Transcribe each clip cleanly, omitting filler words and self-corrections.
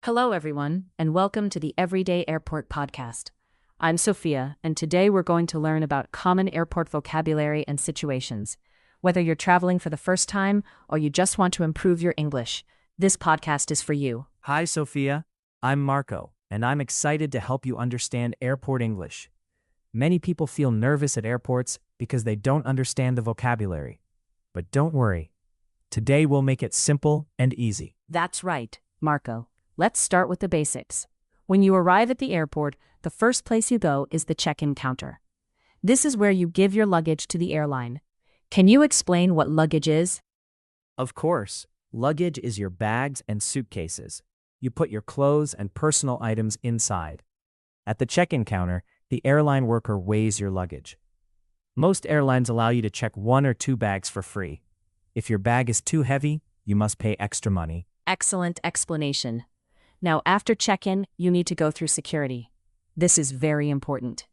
Hello, everyone, and welcome to the Everyday Airport Podcast. I'm Sophia, and today we're going to learn about common airport vocabulary and situations. Whether you're traveling for the first time or you just want to improve your English, this podcast is for you. Hi, Sophia. I'm Marco, and I'm excited to help you understand airport English. Many people feel nervous at airports because they don't understand the vocabulary. But don't worry. Today we'll make it simple and easy. That's right, Marco. Let's start with the basics. When you arrive at the airport, the first place you go is the check-in counter. This is where you give your luggage to the airline. Can you explain what luggage is? Of course, luggage is your bags and suitcases. You put your clothes and personal items inside. At the check-in counter, the airline worker weighs your luggage. Most airlines allow you to check 1 or 2 bags for free. If your bag is too heavy, you must pay extra money. Excellent explanation. Now, after check-in, you need to go through security. This is very important.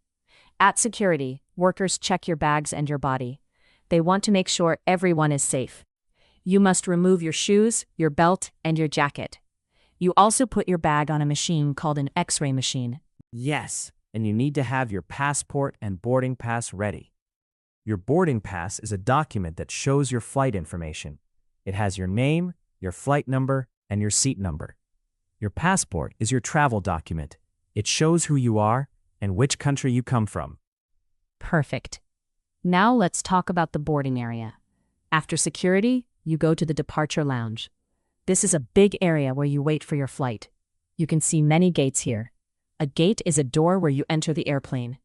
At security, workers check your bags and your body. They want to make sure everyone is safe. You must remove your shoes, your belt, and your jacket. You also put your bag on a machine called an X-ray machine. Yes, and you need to have your passport and boarding pass ready. Your boarding pass is a document that shows your flight information. It has your name, your flight number, and your seat number. Your passport is your travel document. It shows who you are and which country you come from. Perfect. Now let's talk about the boarding area. After security, you go to the departure lounge. This is a big area where you wait for your flight. You can see many gates here. A gate is a door where you enter the airplane.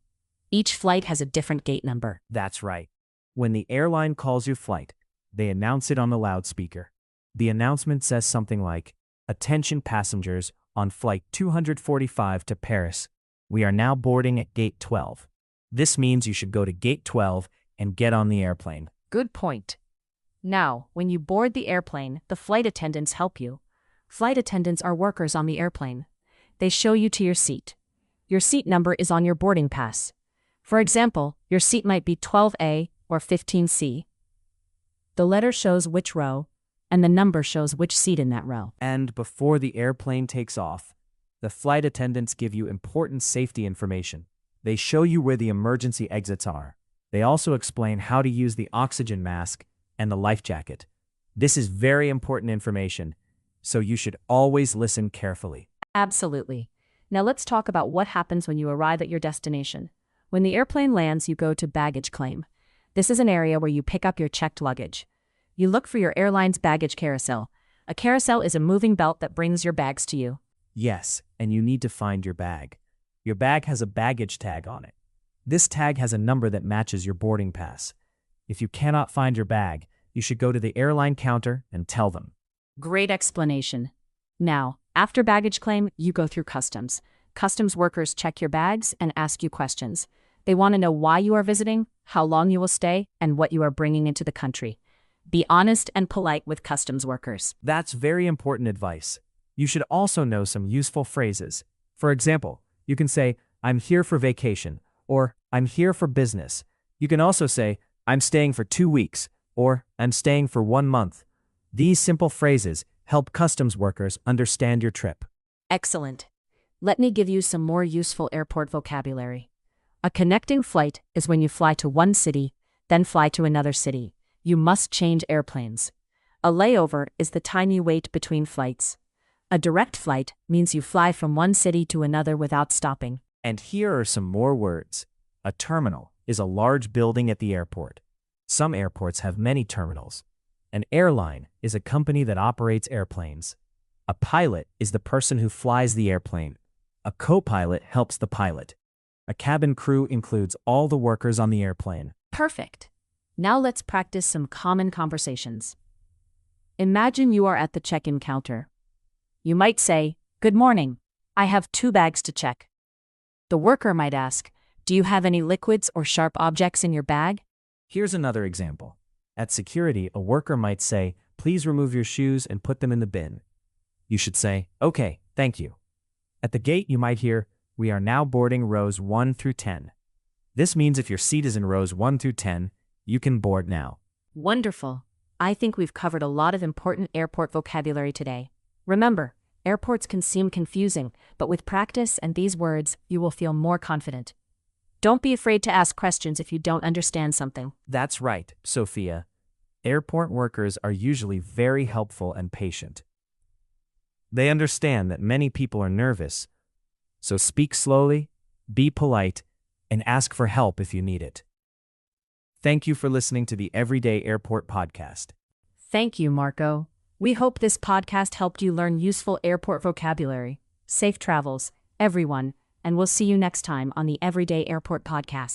Each flight has a different gate number. That's right. When the airline calls your flight, they announce it on the loudspeaker. The announcement says something like, "Attention passengers on flight 245 to Paris. We are now boarding at gate 12. This means you should go to gate 12 and get on the airplane. Good point. Now, when you board the airplane, the flight attendants help you. Flight attendants are workers on the airplane. They show you to your seat. Your seat number is on your boarding pass. For example, your seat might be 12A or 15C. The letter shows which row, and the number shows which seat in that row. And before the airplane takes off, the flight attendants give you important safety information. They show you where the emergency exits are. They also explain how to use the oxygen mask and the life jacket. This is very important information, so you should always listen carefully. Absolutely. Now let's talk about what happens when you arrive at your destination. When the airplane lands, you go to baggage claim. This is an area where you pick up your checked luggage. You look for your airline's baggage carousel. A carousel is a moving belt that brings your bags to you. Yes, and you need to find your bag. Your bag has a baggage tag on it. This tag has a number that matches your boarding pass. If you cannot find your bag, you should go to the airline counter and tell them. Great explanation. Now, after baggage claim, you go through customs. Customs workers check your bags and ask you questions. They want to know why you are visiting, how long you will stay, and what you are bringing into the country. Be honest and polite with customs workers. That's very important advice. You should also know some useful phrases. For example, you can say, "I'm here for vacation," or "I'm here for business." You can also say, "I'm staying for 2 weeks," or "I'm staying for 1 month." These simple phrases help customs workers understand your trip. Excellent. Let me give you some more useful airport vocabulary. A connecting flight is when you fly to one city, then fly to another city. You must change airplanes. A layover is the time you wait between flights. A direct flight means you fly from one city to another without stopping. And here are some more words. A terminal is a large building at the airport. Some airports have many terminals. An airline is a company that operates airplanes. A pilot is the person who flies the airplane. A co-pilot helps the pilot. A cabin crew includes all the workers on the airplane. Perfect. Now let's practice some common conversations. Imagine you are at the check-in counter. You might say, "Good morning. I have 2 bags to check." The worker might ask, "Do you have any liquids or sharp objects in your bag?" Here's another example. At security, a worker might say, "Please remove your shoes and put them in the bin." You should say, "Okay, thank you." At the gate, you might hear, "We are now boarding rows 1 through 10. This means if your seat is in rows 1 through 10, you can board now. Wonderful. I think we've covered a lot of important airport vocabulary today. Remember, Airports can seem confusing, but with practice and these words, you will feel more confident. Don't be afraid to ask questions if you don't understand something. That's right, Sophia. Airport workers are usually very helpful and patient. They understand that many people are nervous, so speak slowly, be polite, and ask for help if you need it. Thank you for listening to the Everyday Airport Podcast. Thank you, Marco. We hope this podcast helped you learn useful airport vocabulary. Safe travels, everyone, and we'll see you next time on the Everyday Airport Podcast.